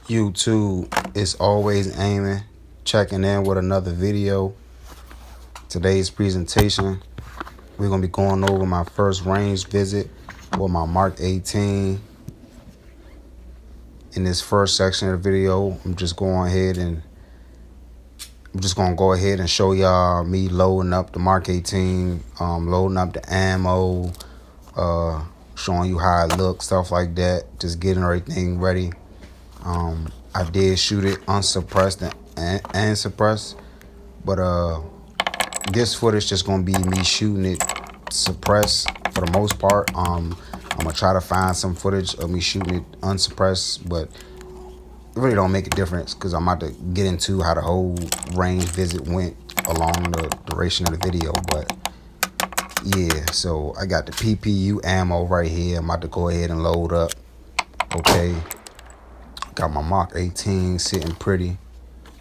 YouTube, it's always aiming, checking in with another video. Today's presentation, we're going to be going over my first range visit with my Mark 18. In this first section of the video, I'm just going to go ahead and show y'all me loading up the Mark 18, loading up the ammo, showing you how it looks, stuff like that, just getting everything ready. I did shoot it unsuppressed and suppressed, but this footage just gonna be me shooting it suppressed for the most part. I'm gonna try to find some footage of me shooting it unsuppressed, but it really don't make a difference because I'm about to get into how the whole range visit went along the duration of the video. But yeah, so I got the PPU ammo right here. I'm about to go ahead and load up. Okay, got my Mark 18 sitting pretty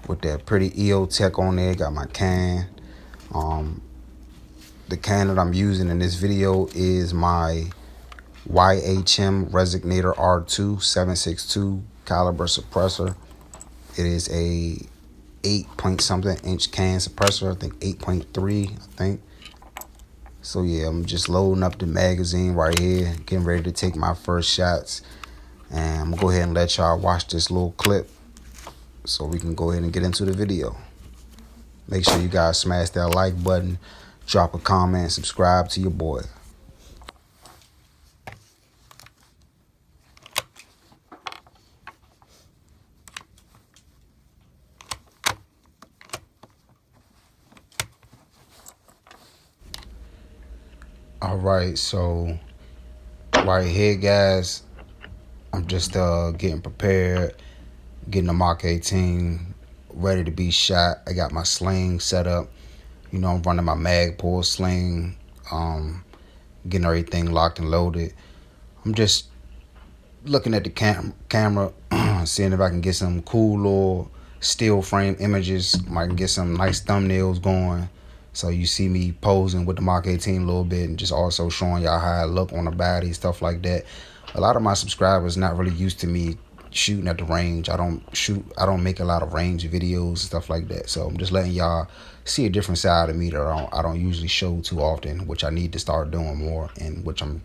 with that pretty EO Tech on there. Got my can. The can that I'm using in this video is my YHM RESONATOR R2 7.62 caliber suppressor. It is a 8-point-something inch can suppressor. I think 8.3. I think. So yeah, I'm just loading up the magazine right here, getting ready to take my first shots. And I'm gonna go ahead and let y'all watch this little clip so we can go ahead and get into the video. Make sure you guys smash that like button, drop a comment, subscribe to your boy. All right, so right here, guys, I'm just getting prepared, getting the Mark 18 ready to be shot. I got my sling set up. You know, I'm running my mag pull sling, getting everything locked and loaded. I'm just looking at the camera, seeing if I can get some cool little still frame images. I can get some nice thumbnails going. So you see me posing with the Mark 18 a little bit and just also showing y'all how I look on the body, stuff like that. A lot of my subscribers not really used to me shooting at the range. I don't make a lot of range videos and stuff like that. So I'm just letting y'all see a different side of me that I don't usually show too often, which I need to start doing more, and which I'm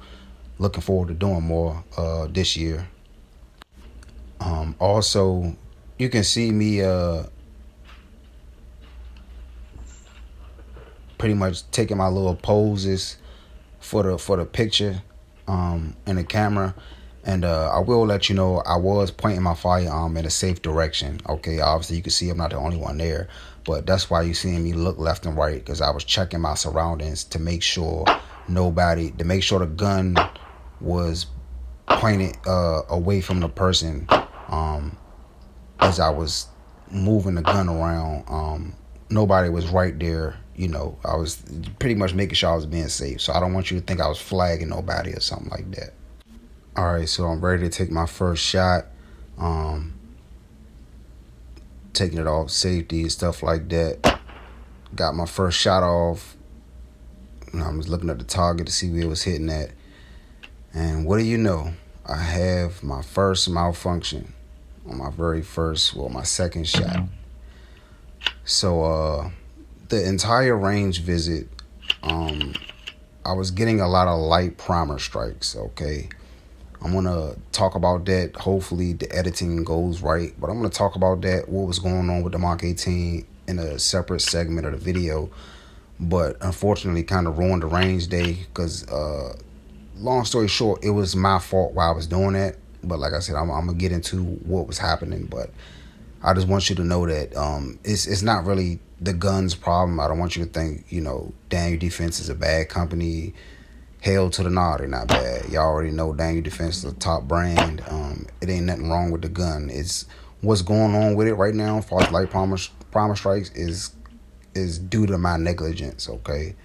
looking forward to doing more this year. Also, you can see me pretty much taking my little poses for the picture in the camera. And I will let you know I was pointing my firearm in a safe direction. Okay, obviously you can see I'm not the only one there, but that's why you seeing me look left and right, because I was checking my surroundings to make sure the gun was pointed away from the person as I was moving the gun around. Nobody was right there. You know, I was pretty much making sure I was being safe. So I don't want you to think I was flagging nobody or something like that. All right, so I'm ready to take my first shot. Taking it off safety and stuff like that. Got my first shot off. And I was looking at the target to see where it was hitting at. And what do you know? I have my first malfunction on my second shot. So the entire range visit, I was getting a lot of light primer strikes. Okay, I'm gonna talk about that. Hopefully the editing goes right, but I'm gonna talk about that, what was going on with the Mark 18, in a separate segment of the video. But unfortunately kind of ruined the range day because long story short, it was my fault why I was doing that. But like I said, I'm gonna get into what was happening. But I just want you to know that it's not really the gun's problem. I don't want you to think, you know, Daniel Defense is a bad company. Hell to the nah, they're not bad. Y'all already know Daniel Defense is a top brand. It ain't nothing wrong with the gun. It's what's going on with it right now as far as light primer strikes is due to my negligence. Okay,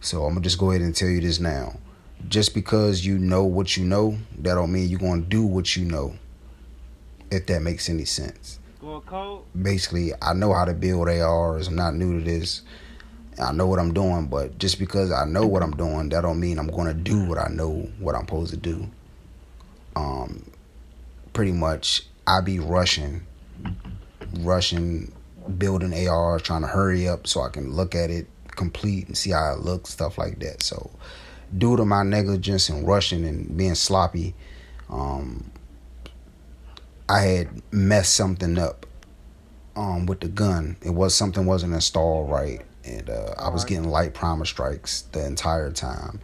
so I'm gonna just go ahead and tell you this now. Just because you know what you know, that don't mean you're gonna do what you know, if that makes any sense. Basically, I know how to build ARs. I'm not new to this. I know what I'm doing, but just because I know what I'm doing, that don't mean I'm going to do what I know what I'm supposed to do. Pretty much I be rushing, building AR, trying to hurry up so I can look at it complete and see how it looks, stuff like that. So due to my negligence and rushing and being sloppy, I had messed something up with the gun. Something wasn't installed right, and I was getting light primer strikes the entire time.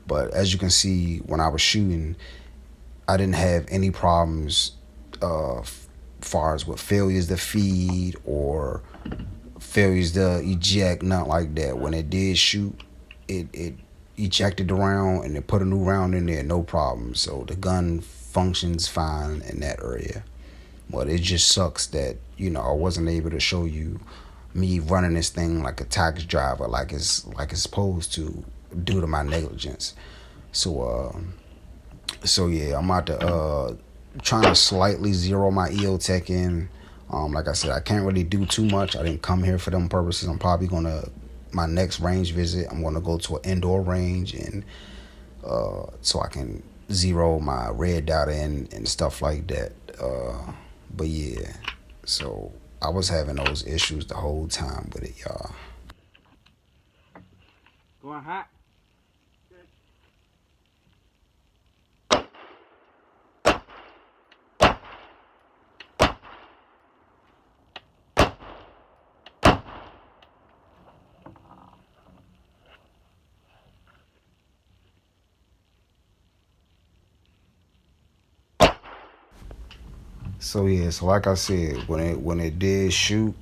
But as you can see, when I was shooting, I didn't have any problems far as with failures to feed or failures to eject, nothing like that. When it did shoot, it ejected the round and it put a new round in there, no problem. So the gun functions fine in that area. But it just sucks that, I wasn't able to show you me running this thing like a taxi driver, like it's supposed to, due to my negligence. So yeah, I'm about to trying to slightly zero my EOTech in. Like I said, I can't really do too much. I didn't come here for them purposes. I'm probably gonna, my next range visit, I'm gonna go to an indoor range and so I can zero my red dot in and stuff like that. But yeah, so I was having those issues the whole time with it, y'all. Going hot? So yeah, so like I said, when it did shoot,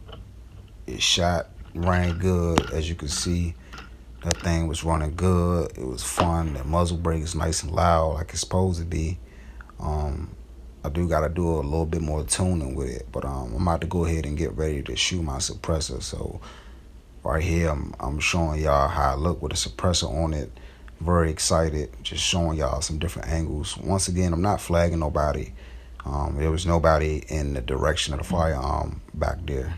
it shot, ran good. As you can see, that thing was running good. It was fun. The muzzle brake is nice and loud, like it's supposed to be. I do gotta do a little bit more tuning with it, but I'm about to go ahead and get ready to shoot my suppressor. So right here, I'm showing y'all how I look with a suppressor on it. Very excited, just showing y'all some different angles. Once again, I'm not flagging nobody. There was nobody in the direction of the firearm back there.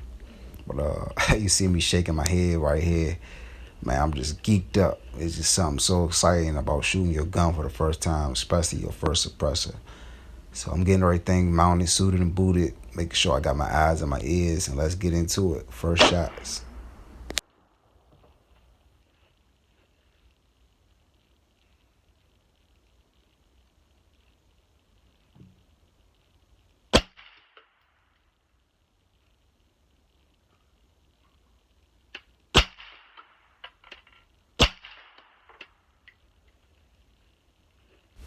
But you see me shaking my head right here. Man, I'm just geeked up. It's just something so exciting about shooting your gun for the first time, especially your first suppressor. So I'm getting everything mounted, suited, and booted, making sure I got my eyes and my ears, and let's get into it. First shots.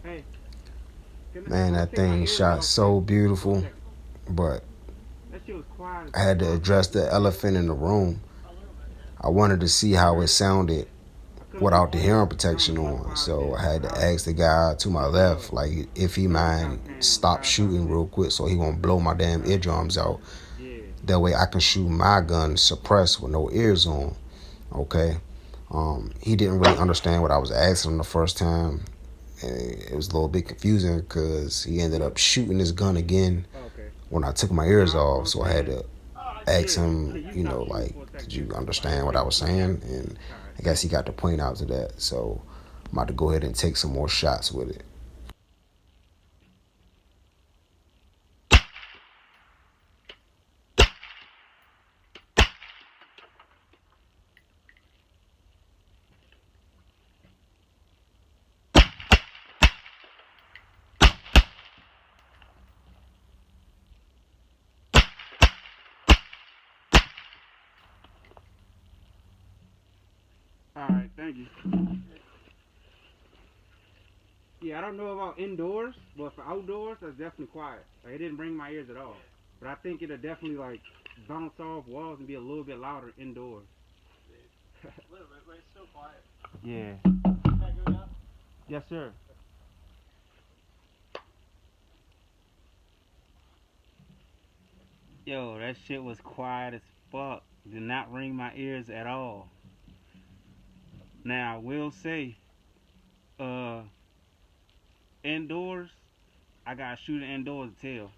Hey, Man, that thing shot so beautiful, but that shit was quiet. I had to address the elephant in the room. I wanted to see how it sounded without the hearing protection on. So I had to ask the guy to my left, like, if he mind stop shooting real quick so he won't blow my damn eardrums out. That way I can shoot my gun suppressed with no ears on. Okay. He didn't really understand what I was asking him the first time. And it was a little bit confusing because he ended up shooting his gun again when I took my ears off. So I had to ask him, like, did you understand what I was saying? And I guess he got the point out to that. So I'm about to go ahead and take some more shots with it. Alright, thank you. Yeah, I don't know about indoors, but for outdoors, that's definitely quiet. Like, it didn't ring my ears at all. But I think it'll definitely, like, bounce off walls and be a little bit louder indoors. A little bit, but it's still quiet. Yeah. Can I go now? Yes, sir. Yo, that shit was quiet as fuck. Did not ring my ears at all. Now, I will say, indoors, I got shooting indoors to tell.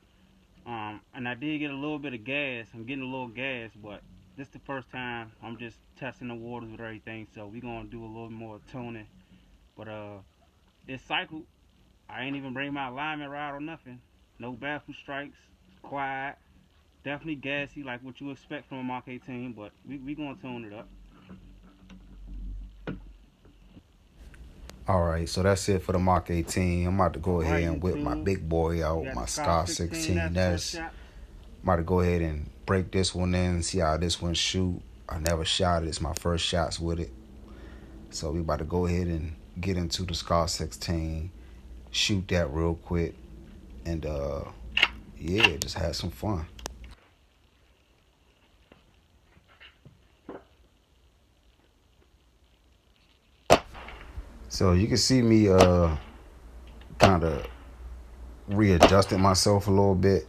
And I did get a little bit of gas. I'm getting a little gas, but this is the first time I'm just testing the waters with everything. So we gonna do a little more tuning. But this cycle, I ain't even bring my alignment rod or nothing. No baffle strikes. It's quiet. Definitely gassy, like what you expect from a Mark 18, but we gonna tune it up. All right, so that's it for the Mark 18. I'm about to go ahead Alright, and whip my YouTube. big boy You out, got my the Scar Scar 16, that's first 16S. shot. I'm about to go ahead and break this one in, see how this one shoot. I never shot it. It's my first shots with it. So we about to go ahead and get into the Scar 16, shoot that real quick, and yeah, just have some fun. So you can see me kind of readjusting myself a little bit.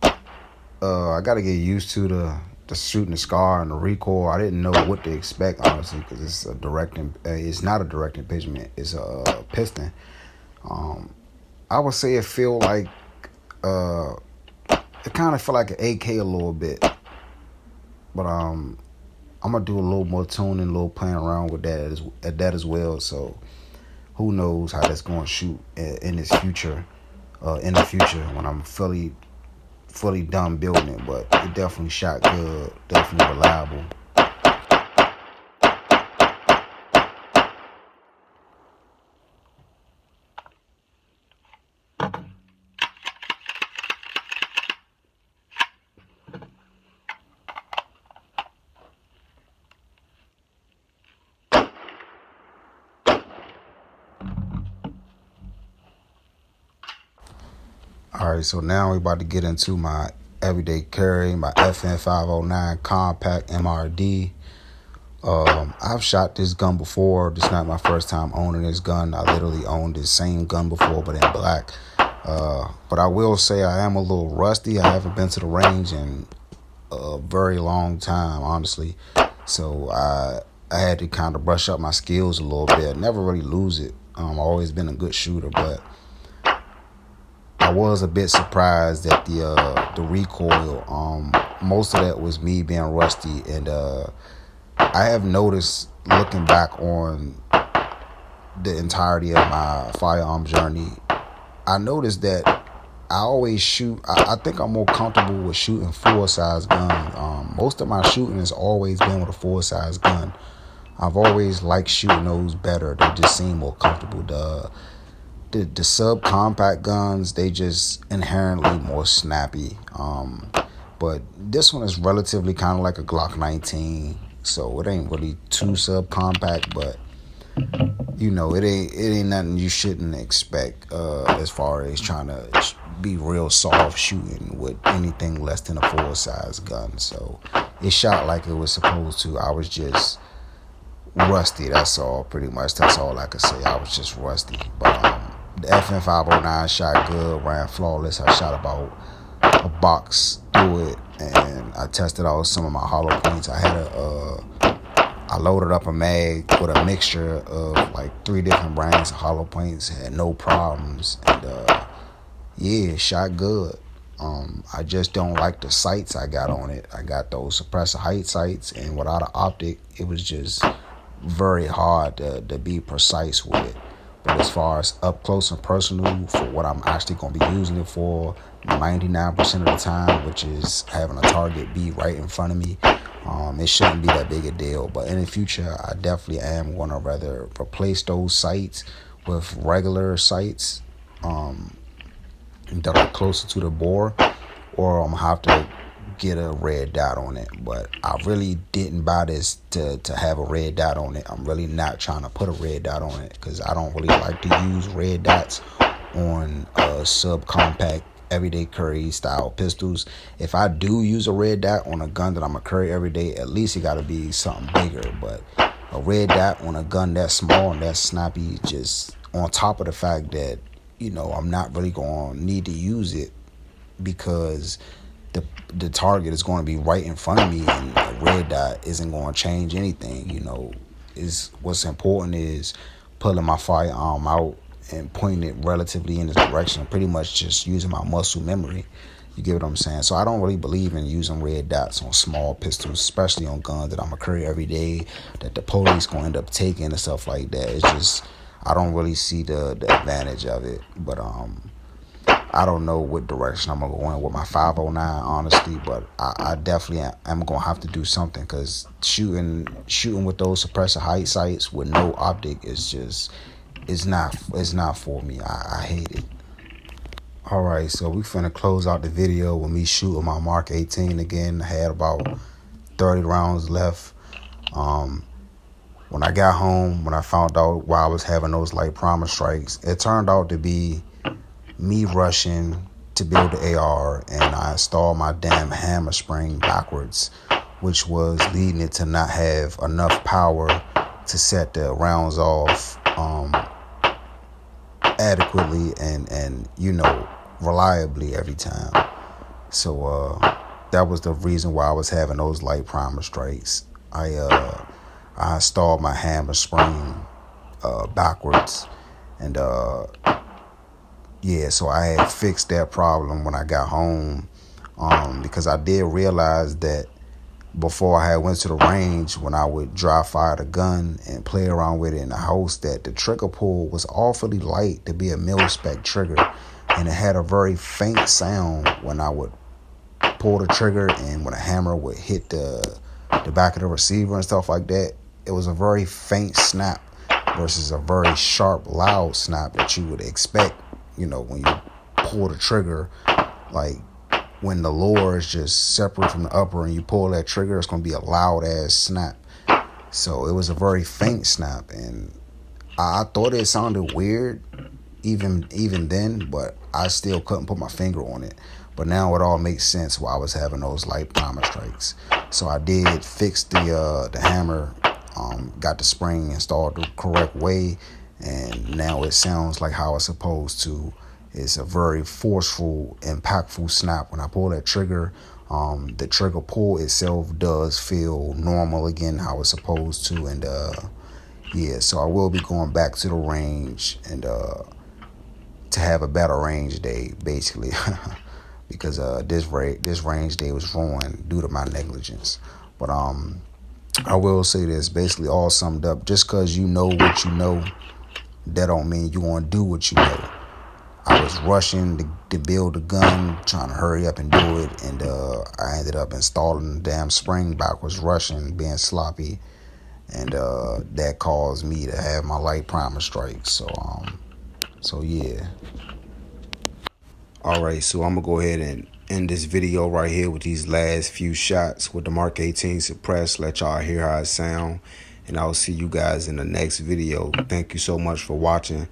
I got to get used to the shooting the Scar and the recoil. I didn't know what to expect, honestly, because it's a it's not a direct impingement. It's a piston. I would say it feel like it kind of feel like an AK a little bit, but I'm gonna do a little more tuning, a little playing around with that as well. So who knows how that's going to shoot in this future, in the future when I'm fully done building it. But it definitely shot good, definitely reliable. All right, so now we're about to get into my everyday carry, my FN509 compact MRD. I've shot this gun before. This is not my first time owning this gun. I literally owned this same gun before, but in black. But I will say I am a little rusty. I haven't been to the range in a very long time, honestly. So I had to kind of brush up my skills a little bit. Never really lose it. I've always been a good shooter, but I was a bit surprised at the recoil. Most of that was me being rusty, and I have noticed looking back on the entirety of my firearm journey, I noticed that I always shoot. I think I'm more comfortable with shooting full-size gun. Most of my shooting has always been with a full-size gun. I've always liked shooting those better. They just seem more comfortable. The subcompact guns, they just inherently more snappy. But this one is relatively kind of like a Glock 19, so it ain't really too subcompact, but you know, it ain't nothing you shouldn't expect as far as trying to be real soft shooting with anything less than a full size gun. So it shot like it was supposed to. I was just rusty. That's all. Pretty much. That's all I could say. I was just rusty. But the FN509 shot good, ran flawless. I shot about a box through it, and I tested out some of my hollow points. I loaded up a mag with a mixture of like 3 different brands of hollow points. Had no problems, and yeah, it shot good. I just don't like the sights I got on it. I got those suppressor height sights, and without an optic, it was just very hard to be precise with it. But as far as up close and personal for what I'm actually going to be using it for 99% of the time, which is having a target be right in front of me, it shouldn't be that big a deal. But in the future, I definitely am going to rather replace those sights with regular sights that are closer to the bore, or I'm going to have to get a red dot on it. But I really didn't buy this to have a red dot on it. I'm really not trying to put a red dot on it because I don't really like to use red dots on subcompact everyday carry style pistols. If I do use a red dot on a gun that I'm gonna carry every day, at least it gotta be something bigger. But a red dot on a gun that small and that snappy, just on top of the fact that, you know, I'm not really gonna need to use it because the target is going to be right in front of me, and a red dot isn't going to change anything. You know, is what's important is pulling my firearm out and pointing it relatively in this direction, pretty much just using my muscle memory. You get what I'm saying? So I don't really believe in using red dots on small pistols, especially on guns that I'm going to carry every day, that the police going to end up taking and stuff like that. It's just, I don't really see the advantage of it. But I don't know what direction I'm gonna go in with my 509, honestly, but I definitely am gonna have to do something, because shooting with those suppressor height sights with no optic is just, it's not for me. I hate it. All right, so we finna close out the video with me shooting my Mark 18 again. I had about 30 rounds left. When I got home, when I found out why I was having those light primer strikes, it turned out to be me rushing to build the AR, and I installed my damn hammer spring backwards, which was leading it to not have enough power to set the rounds off adequately and reliably every time. So that was the reason why I was having those light primer strikes. I installed my hammer spring backwards, and yeah, so I had fixed that problem when I got home, because I did realize that before I had went to the range, when I would dry fire the gun and play around with it in the house, that the trigger pull was awfully light to be a mil-spec trigger, and it had a very faint sound when I would pull the trigger, and when a hammer would hit the back of the receiver and stuff like that. It was a very faint snap versus a very sharp, loud snap that you would expect, when you pull the trigger. Like, when the lower is just separate from the upper and you pull that trigger, it's going to be a loud ass snap. So it was a very faint snap, and I thought it sounded weird even then, but I still couldn't put my finger on it. But now it all makes sense why I was having those light primer strikes. So I did fix the hammer, got the spring installed the correct way, and now it sounds like how it's supposed to. It's a very forceful, impactful snap. When I pull that trigger, the trigger pull itself does feel normal again, how it's supposed to. And yeah, so I will be going back to the range and to have a better range day, basically, because this range day was ruined due to my negligence. But I will say this, basically all summed up: just because you know what you know, that don't mean you want to do what you know. I was rushing to build a gun, trying to hurry up and do it, and I ended up installing the damn spring backwards, rushing, being sloppy, and that caused me to have my light primer strikes. So yeah. All right, so I'm gonna go ahead and end this video right here with these last few shots with the Mark 18 suppressed. Let y'all hear how it sound, and I'll see you guys in the next video. Thank you so much for watching.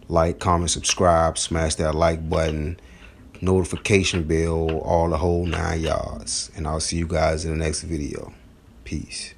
Like, comment, subscribe, smash that like button, notification bell, all the whole 9 yards. And I'll see you guys in the next video. Peace.